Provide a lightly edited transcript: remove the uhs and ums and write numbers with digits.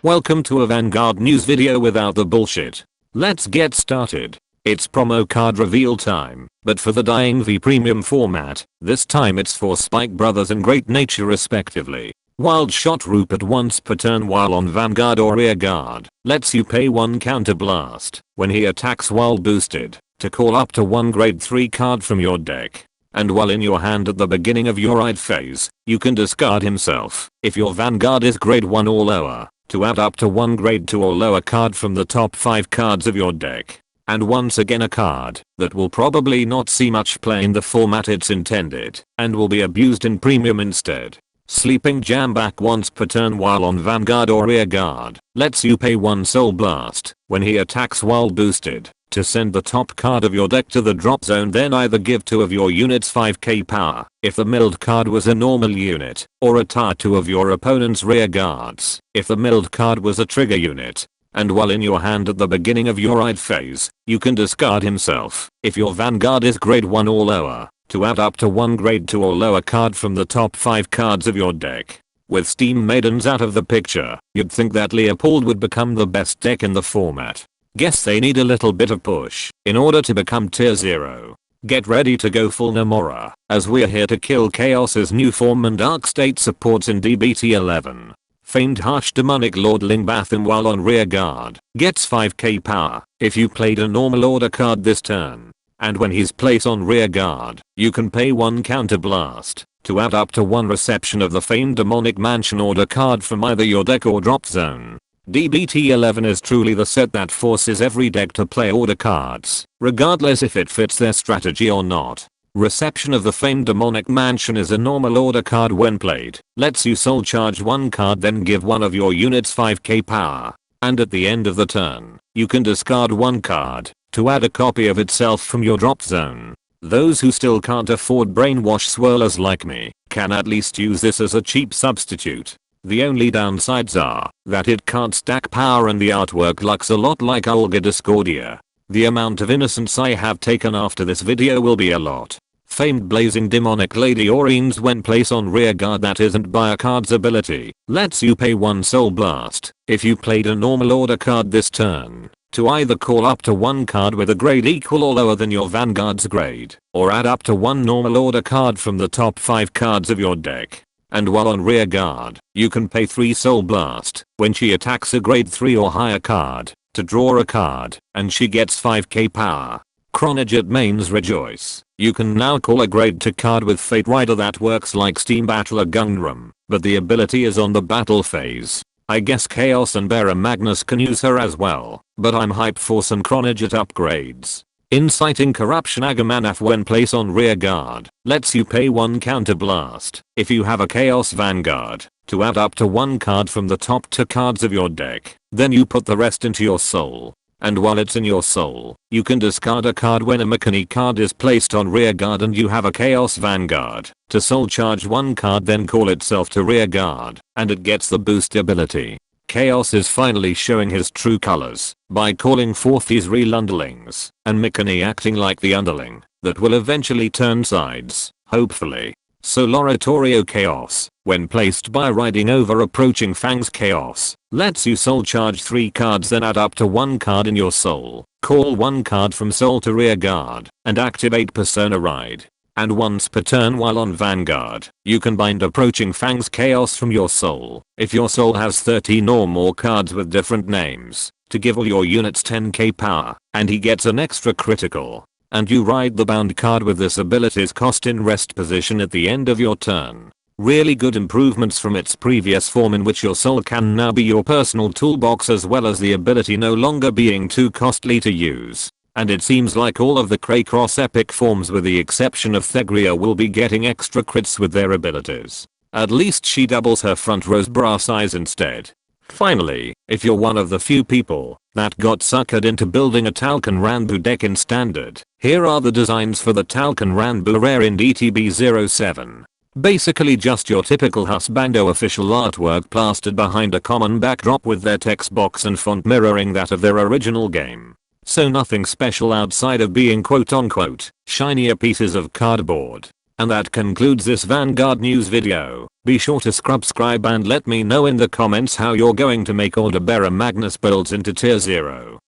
Welcome to a Vanguard news video without the bullshit. Let's get started. It's promo card reveal time, but for the Dying V premium format. This time it's for Spike Brothers and Great Nature respectively. Wild Shot Rupert once per turn while on Vanguard or rear guard, lets you pay 1 counter blast when he attacks while boosted to call up to 1 grade 3 card from your deck. And while in your hand at the beginning of your ride phase, you can discard himself if your Vanguard is grade 1 or lower to add up to 1 grade 2 or lower card from the top 5 cards of your deck. And once again a card that will probably not see much play in the format it's intended and will be abused in premium instead. Sleeping Jam back once per turn while on Vanguard or rear guard, lets you pay 1 soul blast when he attacks while boosted to send the top card of your deck to the drop zone, then either give 2 of your units 5k power if the milled card was a normal unit, or retire 2 of your opponent's rear guards if the milled card was a trigger unit. And while in your hand at the beginning of your ride phase, you can discard himself if your Vanguard is grade 1 or lower to add up to 1 grade 2 or lower card from the top 5 cards of your deck. With Steam Maidens out of the picture, you'd think that Leopold would become the best deck in the format. Guess they need a little bit of push in order to become tier 0. Get ready to go full Nomura, as we're here to kill Kheios' new form and Dark State supports in DBT 11. Famed Harsh Demonic Lord Lingbatham while on rear guard gets 5k power if you played a normal order card this turn. And when he's placed on rear guard, you can pay 1 counter blast to add up to 1 reception of the famed Demonic Mansion order card from either your deck or drop zone. DBT 11 is truly the set that forces every deck to play order cards, regardless if it fits their strategy or not. Reception of the famed Demonic Mansion is a normal order card when played, lets you soul charge 1 card then give 1 of your units 5k power. And at the end of the turn, you can discard 1 card to add a copy of itself from your drop zone. Those who still can't afford brainwash swirlers like me can at least use this as a cheap substitute. The only downsides are that it can't stack power and the artwork looks a lot like Olga Discordia. The amount of innocence I have taken after this video will be a lot. Famed Blazing Demonic Lady Orines when placed on rear guard that isn't by a card's ability, lets you pay 1 soul blast if you played a normal order card this turn to either call up to 1 card with a grade equal or lower than your Vanguard's grade, or add up to 1 normal order card from the top 5 cards of your deck. And while on rear guard, you can pay 3 soul blast when she attacks a grade 3 or higher card to draw a card, and she gets 5k power. Chronojet mains rejoice. You can now call a grade 2 card with Fate Rider that works like Steam Battler Gundam, but the ability is on the battle phase. I guess Kheios and Bera Magnus can use her as well, but I'm hyped for some Chronojet upgrades. Inciting Corruption Agamanaf when placed on rear guard, lets you pay 1 counter blast if you have a Kheios Vanguard to add up to 1 card from the top 2 cards of your deck, then you put the rest into your soul. And while it's in your soul, you can discard a card when a Mechanic card is placed on rear guard and you have a Kheios Vanguard to soul charge 1 card then call itself to rear guard, and it gets the boost ability. Kheios is finally showing his true colors by calling forth these real underlings, and Mikani acting like the underling that will eventually turn sides, hopefully. So Torio Kheios, when placed by riding over approaching Fang's Kheios, lets you soul charge 3 cards then add up to 1 card in your soul, call 1 card from soul to rear guard, and activate Persona Ride. And once per turn while on Vanguard, you can bind approaching Fang's Kheios from your soul, if your soul has 13 or more cards with different names, to give all your units 10k power, and he gets an extra critical. And you ride the bound card with this ability's cost in rest position at the end of your turn. Really good improvements from its previous form in which your soul can now be your personal toolbox as well as the ability no longer being too costly to use. And it seems like all of the Kraycross epic forms with the exception of Thegria will be getting extra crits with their abilities. At least she doubles her front row's bra size instead. Finally, if you're one of the few people that got suckered into building a Talcan Rambo deck in standard, here are the designs for the Talcan Rambo rare in DTB07. Basically just your typical husbando official artwork plastered behind a common backdrop with their text box and font mirroring that of their original game. So nothing special outside of being quote unquote shinier pieces of cardboard. And that concludes this Vanguard news video. Be sure to subscribe and let me know in the comments how you're going to make Aldebaran Magnus builds into tier 0.